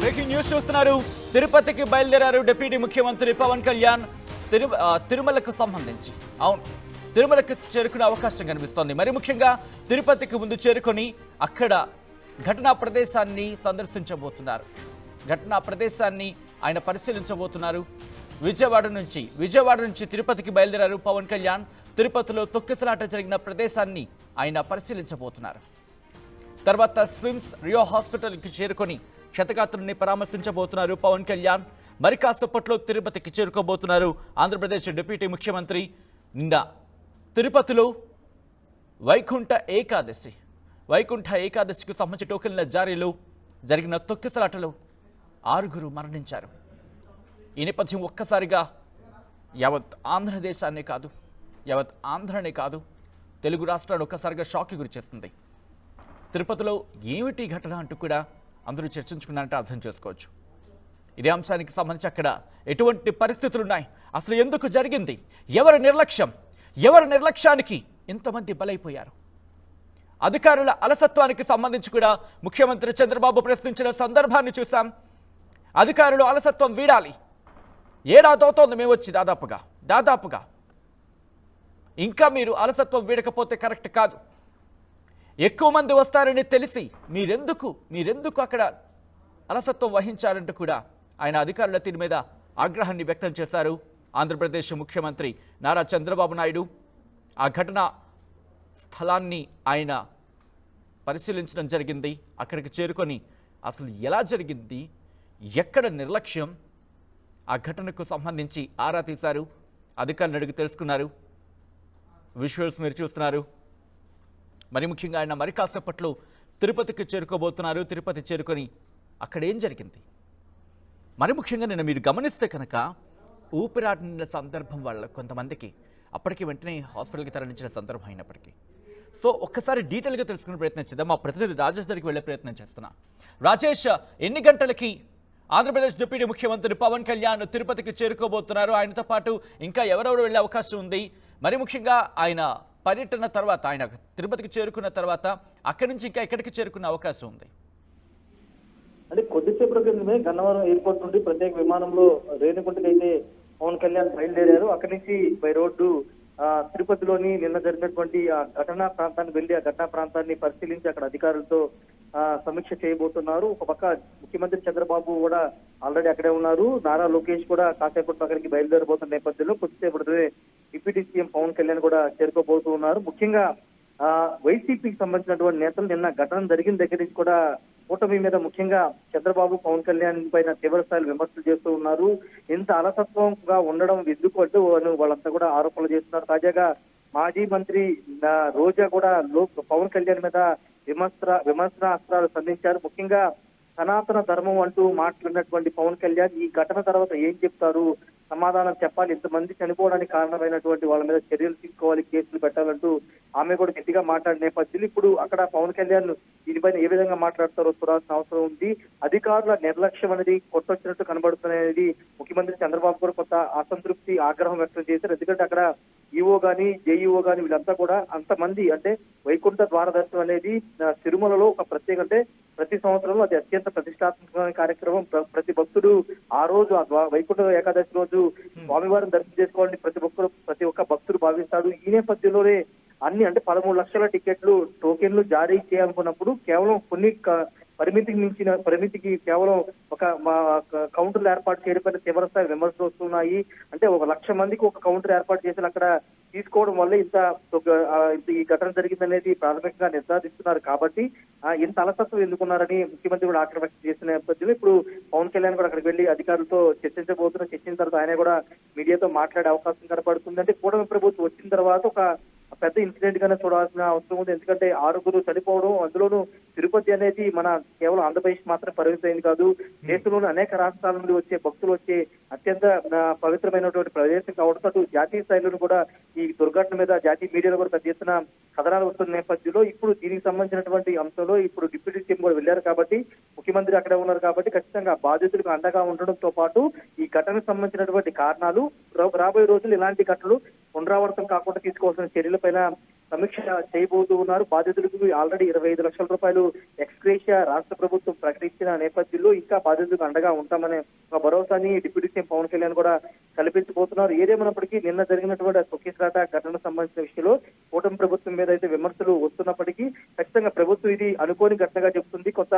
Breaking news చూస్తున్నారు. తిరుపతికి బయలుదేరారు డిప్యూటీ ముఖ్యమంత్రి పవన్ కళ్యాణ్. తిరుమలకు సంబంధించి తిరుమలకు చేరుకునే అవకాశం కనిపిస్తోంది. మరి ముఖ్యంగా తిరుపతికి ముందు చేరుకొని అక్కడ ఘటనా ప్రదేశాన్ని సందర్శించబోతున్నారు. ఘటనా ప్రదేశాన్ని ఆయన పరిశీలించబోతున్నారు. విజయవాడ నుంచి తిరుపతికి బయలుదేరారు పవన్ కళ్యాణ్. తిరుపతిలో తొక్కిసలాట జరిగిన ప్రదేశాన్ని ఆయన పరిశీలించబోతున్నారు. తర్వాత స్విమ్స్ రియో హాస్పిటల్కి చేరుకొని క్షతగాత్రుల్ని పరామర్శించబోతున్నారు పవన్ కళ్యాణ్. మరి కాసేపట్లో తిరుపతికి చేరుకోబోతున్నారు ఆంధ్రప్రదేశ్ డిప్యూటీ ముఖ్యమంత్రి. నిన్న తిరుపతిలో వైకుంఠ ఏకాదశికి సంబంధించి టోకెన్ల జారీలో జరిగిన తొక్కిసలాటలో 6 మరణించారు. ఈ నేపథ్యం ఒక్కసారిగా యావత్ ఆంధ్రనే కాదు తెలుగు రాష్ట్రాలు ఒక్కసారిగా షాక్కి గురి చేస్తుంది. తిరుపతిలో ఏమిటి ఘటన అంటూ కూడా అందరూ చర్చించుకున్నారంటే అర్థం చేసుకోవచ్చు. ఇదే అంశానికి సంబంధించి అక్కడ ఎటువంటి పరిస్థితులు ఉన్నాయి, అసలు ఎందుకు జరిగింది, ఎవరి నిర్లక్ష్యానికి ఇంతమంది బలైపోయారు, అధికారుల అలసత్వానికి సంబంధించి కూడా ముఖ్యమంత్రి చంద్రబాబు ప్రశ్నించిన సందర్భాన్ని చూసాం. అధికారులు అలసత్వం వీడాలి. ఏడాదవుతోంది మేము వచ్చి దాదాపుగా ఇంకా మీరు అలసత్వం వీడకపోతే కరెక్ట్ కాదు. ఎక్కువ మంది వస్తారని తెలిసి మీరెందుకు అక్కడ అలసత్వం వహించారంటూ కూడా ఆయన అధికారుల తీరు మీద ఆగ్రహాన్ని వ్యక్తం చేశారు. ఆంధ్రప్రదేశ్ ముఖ్యమంత్రి నారా చంద్రబాబు నాయుడు ఆ ఘటనా స్థలాన్ని ఆయన పరిశీలించడం జరిగింది. అక్కడికి చేరుకొని అసలు ఎలా జరిగింది, ఎక్కడ నిర్లక్ష్యం, ఆ ఘటనకు సంబంధించి ఆరా తీశారు. అధికారులను అడిగి తెలుసుకున్నారు. విజువల్స్ మీరు చూస్తున్నారు. మరి ముఖ్యంగా ఆయన మరి కాసేపట్లో తిరుపతికి చేరుకోబోతున్నారు. తిరుపతి చేరుకొని అక్కడ ఏం జరిగింది, మరి ముఖ్యంగా నిన్న మీరు గమనిస్తే కనుక ఊపిరాడిన సందర్భం వాళ్ళ కొంతమందికి అప్పటికి వెంటనే హాస్పిటల్కి తరలించిన సందర్భం అయినప్పటికీ సో ఒక్కసారి డీటెయిల్గా తెలుసుకునే ప్రయత్నం చేద్దాం. మా ప్రతినిధి రాజేష్ దగ్గరికి వెళ్ళే ప్రయత్నం చేస్తున్నా. రాజేష్, ఎన్ని గంటలకి ఆంధ్రప్రదేశ్ డిప్యూటీ ముఖ్యమంత్రి పవన్ కళ్యాణ్ తిరుపతికి చేరుకోబోతున్నారు? ఆయనతో పాటు ఇంకా ఎవరెవరు వెళ్ళే అవకాశం ఉంది? మరి ముఖ్యంగా ఆయన పర్యటన తర్వాత, ఆయన తిరుపతికి చేరుకున్న తర్వాత అక్కడి నుంచి ఇంకా ఎక్కడికి చేరుకునే అవకాశం ఉంది? అంటే కొద్దిసేపటి క్రితమే గన్నవరం ఎయిర్పోర్ట్ నుండి ప్రత్యేక విమానంలో రేణిగుంటకి అయితే పవన్ కళ్యాణ్ బయలుదేరారు. అక్కడి నుంచి బై రోడ్డు తిరుపతిలోని నిన్న జరిగినటువంటి ఆ ఘటనా ప్రాంతానికి వెళ్లి ఆ ఘటనా ప్రాంతాన్ని పరిశీలించి అక్కడ అధికారులతో సమీక్ష చేయబోతున్నారు. ఒక పక్క ముఖ్యమంత్రి చంద్రబాబు కూడా ఆల్రెడీ అక్కడే ఉన్నారు. నారా లోకేష్ కూడా కాసేపట్లో అక్కడికి బయలుదేరబోతున్న నేపథ్యంలో కొద్దిసేపటినే డిప్యూటీ సీఎం పవన్ కళ్యాణ్ కూడా చేరుకోబోతూ ఉన్నారు. ముఖ్యంగా వైసీపీకి సంబంధించినటువంటి నేతలు నిన్న ఘటన జరిగిన దగ్గర నుంచి కూడా కూటమి మీద ముఖ్యంగా చంద్రబాబు పవన్ కళ్యాణ్ పైన తీవ్ర స్థాయిలో విమర్శలు చేస్తూ ఉన్నారు. ఇంత అలసత్వంగా ఉండడం ఎందుకు అంటూ వాళ్ళంతా కూడా ఆరోపణలు చేస్తున్నారు. తాజాగా మాజీ మంత్రి రోజా కూడా పవన్ కళ్యాణ్ మీద విమర్శనాస్త్రాలు సంధించారు. ముఖ్యంగా సనాతన ధర్మం అంటూ మాట్లాడినటువంటి పవన్ కళ్యాణ్ ఈ ఘటన తర్వాత ఏం చెప్తారు, సమాధానం చెప్పాలి, ఇంతమంది చనిపోవడానికి కారణమైనటువంటి వాళ్ళ మీద చర్యలు తీసుకోవాలి, కేసులు పెట్టాలంటూ ఆమె కూడా గట్టిగా మాట్లాడిన నేపథ్యంలో ఇప్పుడు అక్కడ పవన్ కళ్యాణ్ దీనిపైన ఏ విధంగా మాట్లాడతారో చూడాల్సిన అవసరం ఉంది. అధికారుల నిర్లక్ష్యం అనేది కొట్టొచ్చినట్టు కనబడుతున్నది. ముఖ్యమంత్రి చంద్రబాబు కూడా కొంత అసంతృప్తి, ఆగ్రహం వ్యక్తం చేశారు. ఎందుకంటే అక్కడ ఈఓ గాని జేఈఓ గాని వీళ్ళంతా కూడా అంతమంది, అంటే వైకుంఠ ద్వార దర్శనం అనేది తిరుమలలో ఒక ప్రత్యేక, అంటే ప్రతి సంవత్సరంలో అది అత్యంత ప్రతిష్టాత్మకమైన కార్యక్రమం. ప్రతి భక్తుడు ఆ రోజు వైకుంఠ ఏకాదశి రోజు స్వామివారిని దర్శనం చేసుకోవాలని ప్రతి ఒక్క భక్తుడు భావిస్తాడు. ఈ నేపథ్యంలోనే అన్ని, అంటే 13 లక్షల టోకెన్లు జారీ చేయాలనుకున్నప్పుడు కేవలం కొన్ని పరిమితికి కేవలం ఒక కౌంటర్లు ఏర్పాటు చేయడం తీవ్ర స్థాయి విమర్శలు వస్తున్నాయి. అంటే 1 లక్ష మందికి ఒక కౌంటర్ ఏర్పాటు చేసి అక్కడ తీసుకోవడం వల్ల ఇంత ఈ ఘటన జరిగిందనేది ప్రాథమికంగా నిర్ధారిస్తున్నారు. కాబట్టి ఇంత అలసత్వం ఎందుకున్నారని ముఖ్యమంత్రి కూడా ఆగ్రహం వ్యక్తం చేసిన నేపథ్యంలో ఇప్పుడు పవన్ కళ్యాణ్ కూడా అక్కడికి వెళ్లి అధికారులతో చర్చించిన తర్వాత ఆయన కూడా మీడియాతో మాట్లాడే అవకాశం కనపడుతుంది. అంటే కూటమి ప్రభుత్వం వచ్చిన తర్వాత ఒక పెద్ద ఇన్సిడెంట్ గానే చూడాల్సిన అవసరం ఉంది. ఎందుకంటే 6 చనిపోవడం, అందులోనూ తిరుపతి అనేది మన కేవలం ఆంధ్రప్రదేశ్ మాత్రం పరిమితమైంది కాదు, దేశంలోని అనేక రాష్ట్రాల నుండి వచ్చే భక్తులు వచ్చే అత్యంత పవిత్రమైనటువంటి ప్రదేశం కావడంతో జాతీయ స్థాయిలో కూడా ఈ దుర్ఘటన మీద జాతీయ మీడియాలో కూడా పెద్ద ఎత్తున కథనాలు వస్తున్న నేపథ్యంలో ఇప్పుడు దీనికి సంబంధించినటువంటి అంశంలో ఇప్పుడు డిప్యూటీ సీఎం కూడా వెళ్లారు కాబట్టి, ముఖ్యమంత్రి అక్కడే ఉన్నారు కాబట్టి ఖచ్చితంగా బాధితులకు అండగా ఉండడంతో పాటు ఈ ఘటనకు సంబంధించినటువంటి కారణాలు, రాబోయే రోజులు ఇలాంటి ఘటనలు పునరావృతం కాకుండా తీసుకోవాల్సిన చర్యలపైన సమీక్ష చేయబోతూ ఉన్నారు. బాధితులకు ఆల్రెడీ 25 లక్షల రూపాయలు ఎక్స్గ్రేషియా రాష్ట్ర ప్రభుత్వం ప్రకటించిన నేపథ్యంలో ఇంకా బాధితులకు అండగా ఉంటామనే ఒక భరోసాని డిప్యూటీ సీఎం పవన్ కళ్యాణ్ కూడా కల్పించబోతున్నారు. ఏదేమైనప్పటికీ నిన్న జరిగినటువంటి తొక్కిసలాట ఘటనకు సంబంధించిన విషయంలో కూటమి ప్రభుత్వం మీద అయితే విమర్శలు వస్తున్నప్పటికీ ఖచ్చితంగా ప్రభుత్వం ఇది అనుకోని ఘటనగా చెబుతుంది. కొంత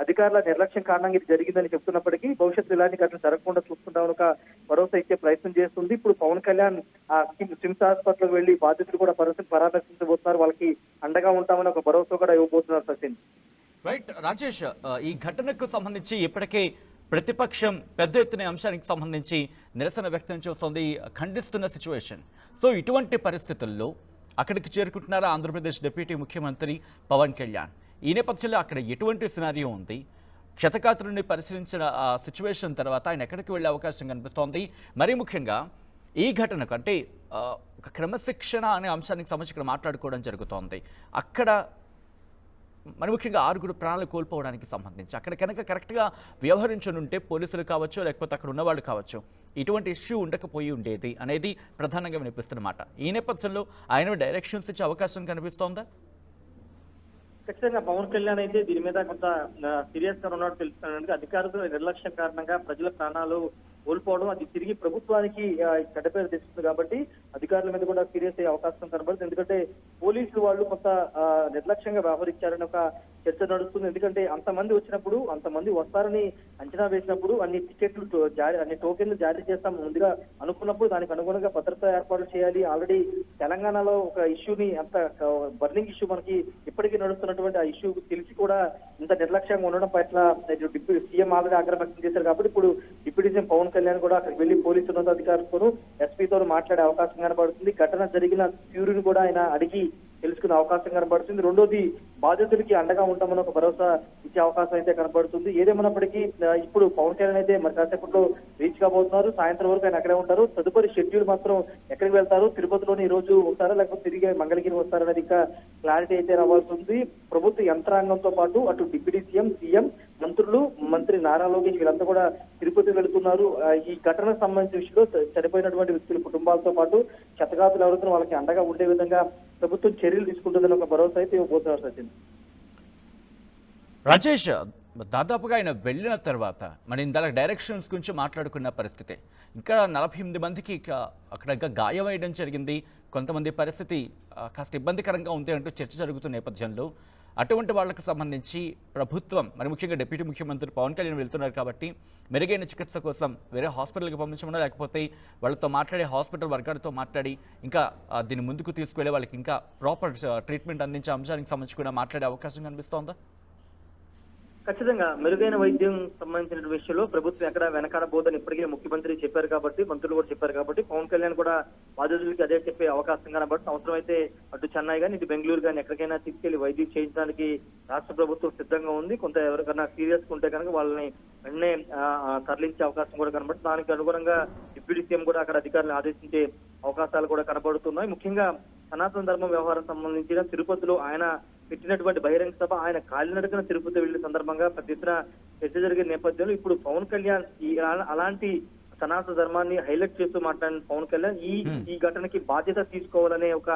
అధికారుల నిర్లక్ష్యం కారణంగా ఇది జరిగిందని చెప్తున్నప్పటికీ భవిష్యత్తు ఇలాంటి ఘటన జరగకుండా చూసుకుంటామని ఒక భరోసా ఇచ్చే ప్రయత్నం చేస్తుంది. ఇప్పుడు పవన్ కళ్యాణ్ సిమ్స్ హాస్పిటల్కి వెళ్లి బాధితులు కూడా పరామర్శించబోతున్నారు. వాళ్ళకి అండగా ఉంటామని ఒక భరోసా కూడా ఇవ్వబోతున్నారు. సచిన్, రైట్. రాజేష్, ఈ ఘటనకు సంబంధించి ఇప్పటికే ప్రతిపక్షం పెద్ద ఎత్తున అంశానికి సంబంధించి నిరసన వ్యక్తం చేస్తోంది, ఖండిస్తున్న సిచ్యువేషన్. సో ఇటువంటి పరిస్థితుల్లో అక్కడికి చేరుకుంటున్నారా ఆంధ్రప్రదేశ్ డిప్యూటీ ముఖ్యమంత్రి పవన్ కళ్యాణ్? ఈ నేపథ్యంలో అక్కడ ఎటువంటి సినారియో ఉంది? క్షతగాత్రుల్ని పరిశీలించిన సిచ్యువేషన్ తర్వాత ఆయన ఎక్కడికి వెళ్ళే అవకాశం కనిపిస్తోంది? మరీ ముఖ్యంగా ఈ ఘటనకు అంటే ఒక క్రమశిక్షణ అనే అంశానికి సంబంధించి ఇక్కడ మాట్లాడుకోవడం జరుగుతోంది. అక్కడ మరి ముఖ్యంగా 6 ప్రాణాలు కోల్పోవడానికి సంబంధించి అక్కడ కనుక కరెక్ట్గా వ్యవహరించనుంటే పోలీసులు కావచ్చు, లేకపోతే అక్కడ ఉన్నవాళ్ళు కావచ్చు, ఇటువంటి ఇష్యూ ఉండకపోయి ఉండేది అనేది ప్రధానంగా వినిపిస్తున్నమాట. ఈ నేపథ్యంలో ఆయన డైరెక్షన్స్ ఇచ్చే అవకాశం కనిపిస్తోందా? ఖచ్చితంగా పవన్ కళ్యాణ్ అయితే దీని మీద కొంత సీరియస్ గా ఉన్నట్టు తెలుస్తున్నాడు. అధికారుల నిర్లక్ష్యం కారణంగా ప్రజల ప్రాణాలు కోల్పోవడం అది తిరిగి ప్రభుత్వానికి చెడ్డ పేరు తెస్తుంది కాబట్టి అధికారుల మీద కూడా సీరియస్ అయ్యే అవకాశం కనబడుతుంది. ఎందుకంటే పోలీసులు వాళ్ళు కొంత నిర్లక్ష్యంగా వ్యవహరించారని ఒక చర్చ నడుస్తుంది. ఎందుకంటే అంతమంది వచ్చినప్పుడు, అంతమంది వస్తారని అంచనా వేసినప్పుడు అన్ని టికెట్లు అన్ని టోకెన్లు జారీ చేస్తాం ముందుగా అనుకున్నప్పుడు దానికి అనుగుణంగా భద్రతా ఏర్పాట్లు చేయాలి. ఆల్రెడీ తెలంగాణలో ఒక ఇష్యూని అంత బర్నింగ్ ఇష్యూ మనకి ఇప్పటికీ నడుస్తున్నటువంటి ఆ ఇష్యూ తెలిసి కూడా ఇంత నిర్లక్ష్యంగా ఉండడం పట్ల డిప్యూటీ సీఎం ఆల్రెడీ ఆగ్రహం వ్యక్తం చేశారు. కాబట్టి ఇప్పుడు డిప్యూటీ సీఎం పవన్ కళ్యాణ్ కూడా అక్కడికి వెళ్లి పోలీసు ఉన్నతాధికారులతో ఎస్పీతో మాట్లాడే అవకాశం కనబడుతుంది. ఘటన జరిగిన ప్యూరిని కూడా ఆయన అడిగి తెలుసుకునే అవకాశం కనబడుతుంది. రెండోది బాధితులకి అండగా ఉంటామని ఒక భరోసా ఇచ్చే అవకాశం అయితే కనబడుతుంది. ఏదేమైనప్పటికీ ఇప్పుడు పవన్ కళ్యాణ్ అయితే మరి కాసేపట్లో రీచ్ కాబోతున్నారు. సాయంత్రం వరకు ఆయన అక్కడే ఉంటారు. తదుపరి షెడ్యూల్ మాత్రం ఎక్కడికి వెళ్తారు, తిరుపతిలోని ఈ రోజు ఉంటారా లేకపోతే తిరిగి మంగళగిరి వస్తారనేది ఇంకా క్లారిటీ అయితే రావాల్సి ఉంది. ప్రభుత్వ యంత్రాంగంతో పాటు అటు డిప్యూటీ సీఎం మంత్రులు, మంత్రి నారా లోకేష్ వీళ్ళంతా కూడా తిరుపతి వెళుతున్నారు. ఈ ఘటనకు సంబంధించిన విషయంలో చనిపోయినటువంటి వ్యక్తుల కుటుంబాలతో పాటు క్షతగాతులు ఎవరైతే వాళ్ళకి అండగా ఉండే విధంగా ప్రభుత్వం చర్యలు తీసుకుంటుందని ఒక భరోసా అయితే ఇవ్వబోతున్నారు. సచిన్, రాజేష్, దాదాపుగా ఆయన వెళ్ళిన తర్వాత మరి ఇందాక డైరెక్షన్స్ గురించి మాట్లాడుకున్న పరిస్థితి, ఇంకా 48 మందికి అక్కడ గాయమయ్యడం జరిగింది. కొంతమంది పరిస్థితి కాస్త ఇబ్బందికరంగా ఉంది అంటూ చర్చ జరుగుతున్న నేపథ్యంలో అటువంటి వాళ్ళకి సంబంధించి ప్రభుత్వం మరి ముఖ్యంగా డిప్యూటీ ముఖ్యమంత్రి పవన్ కళ్యాణ్ వెళ్తున్నారు కాబట్టి మెరుగైన చికిత్స కోసం వేరే హాస్పిటల్కి పంపించమన్నా లేకపోతే వాళ్ళతో మాట్లాడి హాస్పిటల్ వర్గాలతో మాట్లాడి ఇంకా దీన్ని ముందుకు తీసుకువెళ్ళే వాళ్ళకి ఇంకా ప్రాపర్ ట్రీట్మెంట్ అందించే అంశానికి సంబంధించి కూడా మాట్లాడే అవకాశం కనిపిస్తోందా? ఖచ్చితంగా మెరుగైన వైద్యం సంబంధించిన విషయంలో ప్రభుత్వం ఎక్కడ వెనకాడబోదని ఇప్పటికే ముఖ్యమంత్రి చెప్పారు కాబట్టి, మంత్రులు కూడా చెప్పారు కాబట్టి పవన్ కళ్యాణ్ కూడా బాధితులకి అదే చెప్పే అవకాశం కనబడుతుంది. అవసరమైతే అటు చెన్నై కానీ ఇటు బెంగళూరు కానీ ఎక్కడికైనా తీసుకెళ్లి వైద్యం చేయించడానికి రాష్ట్ర ప్రభుత్వం సిద్ధంగా ఉంది. కొంత ఎవరికైనా సీరియస్ ఉంటే కనుక వాళ్ళని వెంటనే తరలించే అవకాశం కూడా కనబడుతుంది. దానికి అనుగుణంగా డిప్యూటీ సీఎం కూడా అక్కడ అధికారులను ఆదేశించే అవకాశాలు కూడా కనబడుతున్నాయి. ముఖ్యంగా సనాతన ధర్మం వ్యవహారం సంబంధించిన తిరుపతిలో ఆయన పెట్టినటువంటి బహిరంగ సభ ఆయన కాలినడకన తిరుపతి వెళ్లిన సందర్భంగా పెద్ద ఎత్తున చర్చ జరిగిన నేపథ్యంలో ఇప్పుడు పవన్ కళ్యాణ్ అలాంటి సనాతన ధర్మాన్ని హైలైట్ చేస్తూ మాట్లాడిన పవన్ కళ్యాణ్ ఈ ఘటనకి బాధ్యత తీసుకోవాలనే ఒక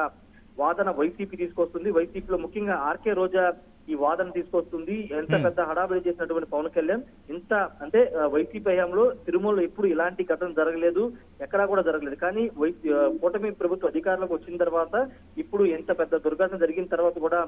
వాదన వైసీపీ తీసుకొస్తుంది. వైసీపీలో ముఖ్యంగా ఆర్కే రోజా ఈ వాదన తీసుకొస్తుంది. ఎంత పెద్ద హడావిడి చేసినటువంటి పవన్ కళ్యాణ్ ఇంత అంటే వైసీపీ హయాంలో తిరుమలలో ఎప్పుడు ఇలాంటి ఘటన జరగలేదు, ఎక్కడా కూడా జరగలేదు. కానీ కూటమి ప్రభుత్వ అధికారంలోకి వచ్చిన తర్వాత ఇప్పుడు ఎంత పెద్ద దుర్ఘటన జరిగిన తర్వాత కూడా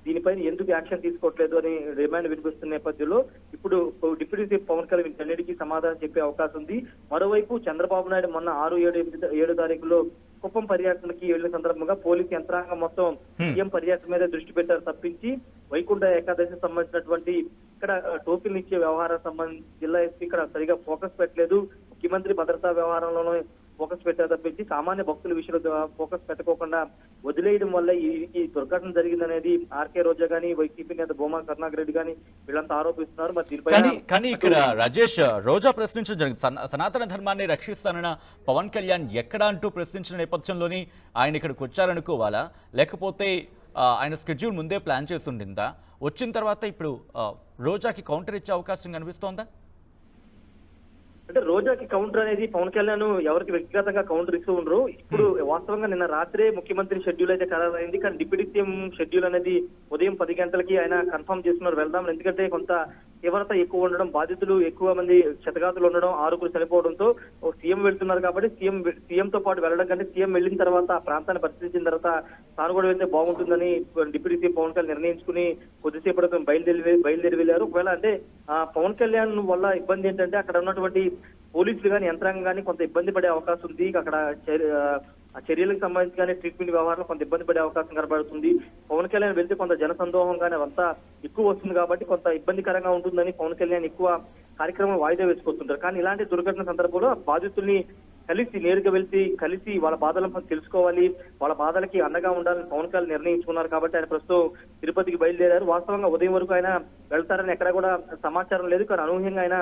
దీనిపైన ఎందుకు యాక్షన్ తీసుకోవట్లేదు అని డిమాండ్ వినిపిస్తున్న నేపథ్యంలో ఇప్పుడు డిప్యూటీ సీఎం పవన్ కళ్యాణ్ వీటన్నిటికీ సమాధానం చెప్పే అవకాశం ఉంది. మరోవైపు చంద్రబాబు నాయుడు మొన్న 6-7 తారీఖులో కుప్పం పర్యటనకి వెళ్లిన సందర్భంగా పోలీసు యంత్రాంగం మొత్తం సీఎం పర్యటన మీద దృష్టి పెట్టారు తప్పించి వైకుంఠ ఏకాదశి సంబంధించినటువంటి ఇక్కడ టోకెన్లు ఇచ్చే వ్యవహారం సంబంధించి జిల్లా ఎస్పీ ఇక్కడ సరిగా ఫోకస్ పెట్టలేదు. ముఖ్యమంత్రి భద్రతా వ్యవహారంలోనే ఫోకస్ పెట్టారు తప్పించి సామాన్య భక్తుల విషయంలో ఫోకస్ పెట్టకోకుండా వదిలేయడం వల్ల ఈ దుర్ఘటన జరిగిందనేది ఆర్కే రోజా గానీ వైసీపీ నేత భూమా కరుణాకర్ రెడ్డి గానీ వీళ్ళంతా ఆరోపిస్తున్నారు. మరి దీనిపైన కానీ ఇక్కడ రాజేష్ రోజా ప్రశ్నించడం జరిగింది. సనాతన ధర్మాన్ని రక్షిస్తానన్న పవన్ కళ్యాణ్ ఎక్కడ అంటూ ప్రశ్నించిన నేపథ్యంలోని ఆయన ఇక్కడికి వచ్చారనుకోవాలా, లేకపోతే ఆయన స్కెడ్యూల్ ముందే ప్లాన్ చేసి ఉండిందా? వచ్చిన తర్వాత ఇప్పుడు రోజాకి కౌంటర్ ఇచ్చే అవకాశం కనిపిస్తోందా? అంటే రోజాకి కౌంటర్ అనేది పవన్ కళ్యాణ్ ఎవరికి వ్యక్తిగతంగా కౌంటర్ ఇస్తూ ఉండరు. ఇప్పుడు వాస్తవంగా నిన్న రాత్రే ముఖ్యమంత్రి షెడ్యూల్ అయితే ఖరారైంది. కానీ డిప్యూటీ సీఎం షెడ్యూల్ అనేది ఉదయం 10 గంటలకి ఆయన కన్ఫర్మ్ చేస్తున్నారు వెళ్దాం. ఎందుకంటే కొంత తీవ్రత ఎక్కువ ఉండడం, బాధితులు ఎక్కువ మంది క్షతగాతులు ఉండడం, 6 చనిపోవడంతో సీఎం వెళ్తున్నారు కాబట్టి సీఎంతో పాటు వెళ్ళడం కంటే సీఎం వెళ్ళిన తర్వాత ఆ ప్రాంతాన్ని పరిశీలించిన తర్వాత తాను కూడా వెళ్తే బాగుంటుందని డిప్యూటీ సీఎం పవన్ కళ్యాణ్ నిర్ణయించుకుని కొద్దిసేపటి బయలుదేరి వెళ్ళారు. ఒకవేళ అంటే పవన్ కళ్యాణ్ వల్ల ఇబ్బంది ఏంటంటే అక్కడ ఉన్నటువంటి పోలీసులు కానీ యంత్రాంగం కానీ కొంత ఇబ్బంది పడే అవకాశం ఉంది. అక్కడ చర్యలకు సంబంధించి కానీ ట్రీట్మెంట్ వ్యవహారంలో కొంత ఇబ్బంది పడే అవకాశం కనబడుతుంది. పవన్ కళ్యాణ్ వెళ్తే కొంత జనసందోహం కానీ అదంతా ఎక్కువ వస్తుంది కాబట్టి కొంత ఇబ్బందికరంగా ఉంటుందని పవన్ కళ్యాణ్ ఎక్కువ కార్యక్రమం వాయిదా వేసుకొస్తుంటారు. కానీ ఇలాంటి దుర్ఘటన సందర్భంలో బాధితుల్ని నేరుగా కలిసి వాళ్ళ బాధలను తెలుసుకోవాలి, వాళ్ళ బాధలకి అండగా ఉండాలని పవన్ కళ్యాణ్ నిర్ణయించుకున్నారు కాబట్టి ఆయన ప్రస్తుతం తిరుపతికి బయలుదేరారు. వాస్తవంగా ఉదయం వరకు ఆయన వెళ్తారని ఎక్కడా కూడా సమాచారం లేదు. కానీ అనూహ్యంగా ఆయన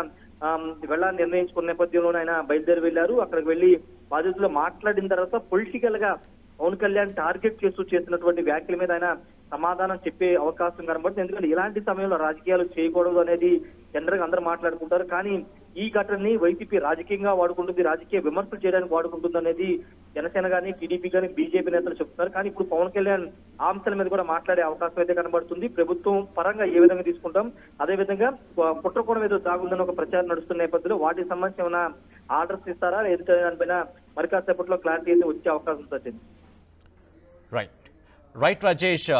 వెళ్ళాలని నిర్ణయించుకున్న నేపథ్యంలోనే ఆయన బయలుదేరి వెళ్ళారు. అక్కడికి వెళ్లి బాధితులు మాట్లాడిన తర్వాత పొలిటికల్ గా పవన్ కళ్యాణ్ టార్గెట్ చేసినటువంటి వ్యాఖ్యల మీద ఆయన సమాధానం చెప్పే అవకాశం కనబడుతుంది. ఎందుకంటే ఇలాంటి సమయంలో రాజకీయాలు చేయకూడదు అనేది జనరల్ గా అందరూ మాట్లాడుకుంటారు. కానీ ఈ ఘటనని వైసీపీ రాజకీయంగా వాడుకుంటుంది, రాజకీయ విమర్శలు చేయడానికి వాడుకుంటుంది అనేది జనసేన కానీ టీడీపీ కానీ బీజేపీ నేతలు చెప్తున్నారు. కానీ ఇప్పుడు పవన్ కళ్యాణ్ ఆ అంశాల మీద కూడా మాట్లాడే అవకాశం అయితే కనబడుతుంది. ప్రభుత్వం పరంగా ఏ విధంగా తీసుకుంటాం, అదేవిధంగా కుట్రకోణం ఏదో దాగుందని ఒక ప్రచారం నడుస్తున్న నేపథ్యంలో వాటికి సంబంధించి ఏమైనా ఆర్డర్స్ ఇస్తారా లేదంటే దానిపైన మరి కాసేపట్లో క్లారిటీ అయితే వచ్చే అవకాశం ఉంటుంది. రైట్ రాజేష్,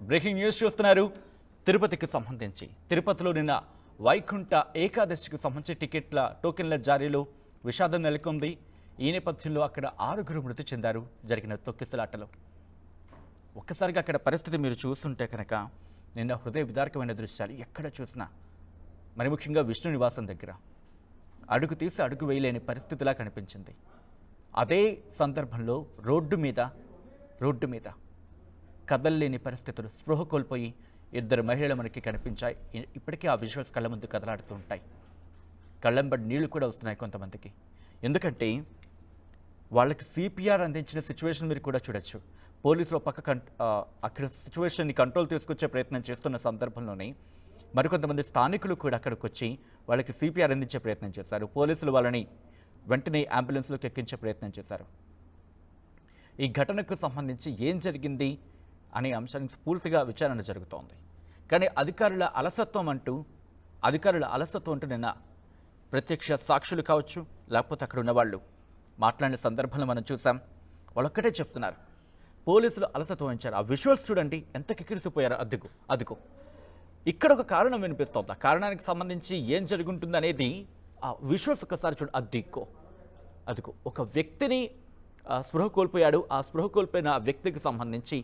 బ్రేకింగ్ న్యూస్ చూస్తున్నారు. తిరుపతికి సంబంధించి తిరుపతిలో నిన్న వైకుంఠ ఏకాదశికి సంబంధించి టోకెన్ల జారీలో విషాదం నెలకొంది. ఈ నేపథ్యంలో అక్కడ 6 మృతి చెందారు జరిగిన తొక్కిసలాటలో. ఒక్కసారిగా అక్కడ పరిస్థితి మీరు చూస్తుంటే కనుక నిన్న హృదయ విదారకమైన దృశ్యాలు ఎక్కడ చూసినా, మరి ముఖ్యంగా విష్ణు నివాసం దగ్గర అడుగు తీసి అడుగు వేయలేని పరిస్థితిలా కనిపించింది. అదే సందర్భంలో రోడ్డు మీద కదలలేని పరిస్థితులు, స్పృహ కోల్పోయి 2 మహిళలు మనకి కనిపించాయి. ఇప్పటికీ ఆ విజువల్స్ కళ్ళ ముందు కదలాడుతూ ఉంటాయి. కళ్ళంబడి నీళ్లు కూడా వస్తున్నాయి కొంతమందికి. ఎందుకంటే వాళ్ళకి సిపిఆర్ అందించిన సిచ్యువేషన్ మీరు కూడా చూడొచ్చు. పోలీసులు అక్కడ సిచ్యువేషన్ని కంట్రోల్ తీసుకొచ్చే ప్రయత్నం చేస్తున్న సందర్భంలోనే మరికొంతమంది స్థానికులు కూడా అక్కడికి వచ్చి వాళ్ళకి సిపిఆర్ అందించే ప్రయత్నం చేశారు. పోలీసులు వాళ్ళని వెంటనే అంబులెన్స్లోకి ఎక్కించే ప్రయత్నం చేశారు. ఈ ఘటనకు సంబంధించి ఏం జరిగింది అనే అంశానికి పూర్తిగా విచారణ జరుగుతోంది. కానీ అధికారుల అలసత్వం అంటూ నిన్న ప్రత్యక్ష సాక్షులు కావచ్చు, లేకపోతే అక్కడ ఉన్నవాళ్ళు మాట్లాడిన సందర్భంలో మనం చూసాం. వాళ్ళొక్కటే చెప్తున్నారు, పోలీసులు అలసత్వం వహించారు. ఆ విజువల్స్ చూడండి ఎంత కిక్కిరిసిపోయారో. అదిగో ఇక్కడ ఒక కారణం వినిపిస్తోంది. ఆ కారణానికి సంబంధించి ఏం జరుగుతుంది అనేది ఆ విజువల్స్ ఒకసారి చూడండి. అదిగో ఒక వ్యక్తిని స్పృహ కోల్పోయాడు. ఆ స్పృహ కోల్పోయిన వ్యక్తికి సంబంధించి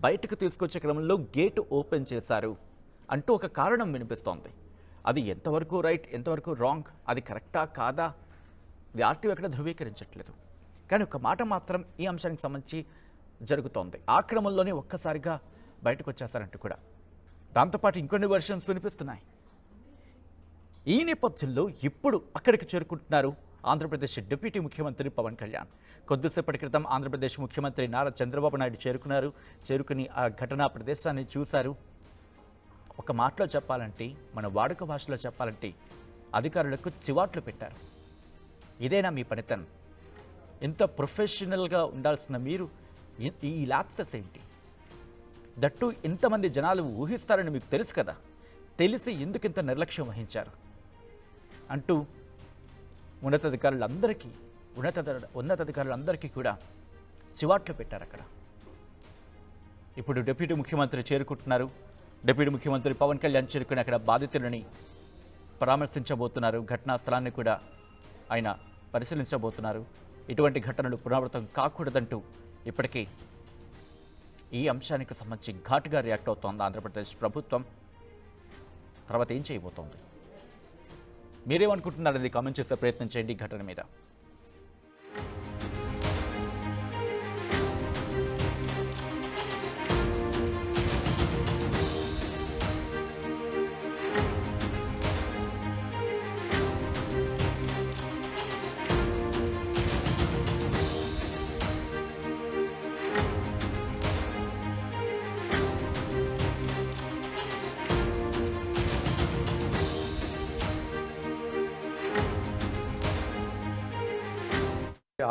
బయటకు తీసుకొచ్చే క్రమంలో గేటు ఓపెన్ చేశారు అంటూ ఒక కారణం వినిపిస్తోంది. అది ఎంతవరకు రైట్, ఎంతవరకు రాంగ్, అది కరెక్టా కాదా, ఇది ఆర్టీఓ ఎక్కడ ధృవీకరించట్లేదు. కానీ ఒక మాట మాత్రం ఈ అంశానికి సంబంధించి జరుగుతోంది. ఆ క్రమంలోనే ఒక్కసారిగా బయటకు వచ్చేసారంటూ కూడా దాంతోపాటు ఇంకొన్ని వెర్షన్స్ వినిపిస్తున్నాయి. ఈ నేపథ్యంలో ఇప్పుడు అక్కడికి చేరుకుంటున్నారు ఆంధ్రప్రదేశ్ డిప్యూటీ ముఖ్యమంత్రి పవన్ కళ్యాణ్. కొద్దిసేపటి క్రితం ఆంధ్రప్రదేశ్ ముఖ్యమంత్రి నారా చంద్రబాబు నాయుడు చేరుకుని ఆ ఘటనా ప్రదేశాన్ని చూశారు. ఒక మాటలో చెప్పాలంటే, మన వాడుక భాషలో చెప్పాలంటే అధికారులకు చివాట్లు పెట్టారు. ఇదేనా మీ పనితనం? ఇంత ప్రొఫెషనల్గా ఉండాల్సిన మీరు ఈ ల్యాప్సెస్ ఏంటి? దట్టు ఇంతమంది జనాలు ఊహిస్తారని మీకు తెలుసు కదా, తెలిసి ఎందుకు ఇంత నిర్లక్ష్యం వహించారు అంటూ ఉన్నతాధికారులందరికీ కూడా చివాట్లు పెట్టారు అక్కడ. ఇప్పుడు డిప్యూటీ ముఖ్యమంత్రి చేరుకుంటున్నారు. డిప్యూటీ ముఖ్యమంత్రి పవన్ కళ్యాణ్ చేరుకుని అక్కడ బాధితులని పరామర్శించబోతున్నారు. ఘటనా స్థలాన్ని కూడా ఆయన పరిశీలించబోతున్నారు. ఇటువంటి ఘటనలు పునరావృతం కాకూడదంటూ ఇప్పటికీ ఈ అంశానికి సంబంధించి ఘాటుగా రియాక్ట్ అవుతోంది ఆంధ్రప్రదేశ్ ప్రభుత్వం. తర్వాత ఏం చేయబోతోంది, మీరేమనుకుంటున్నారనేది కామెంట్ చేసే ప్రయత్నం చేయండి ఈ ఘటన మీద.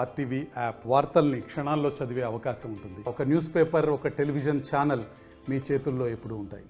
ఆర్టీవీ యాప్ వార్తల్ని క్షణాల్లో చదివే అవకాశం ఉంటుంది. ఒక న్యూస్ పేపర్, ఒక టెలివిజన్ ఛానల్ మీ చేతుల్లో ఎప్పుడూ ఉంటాయి.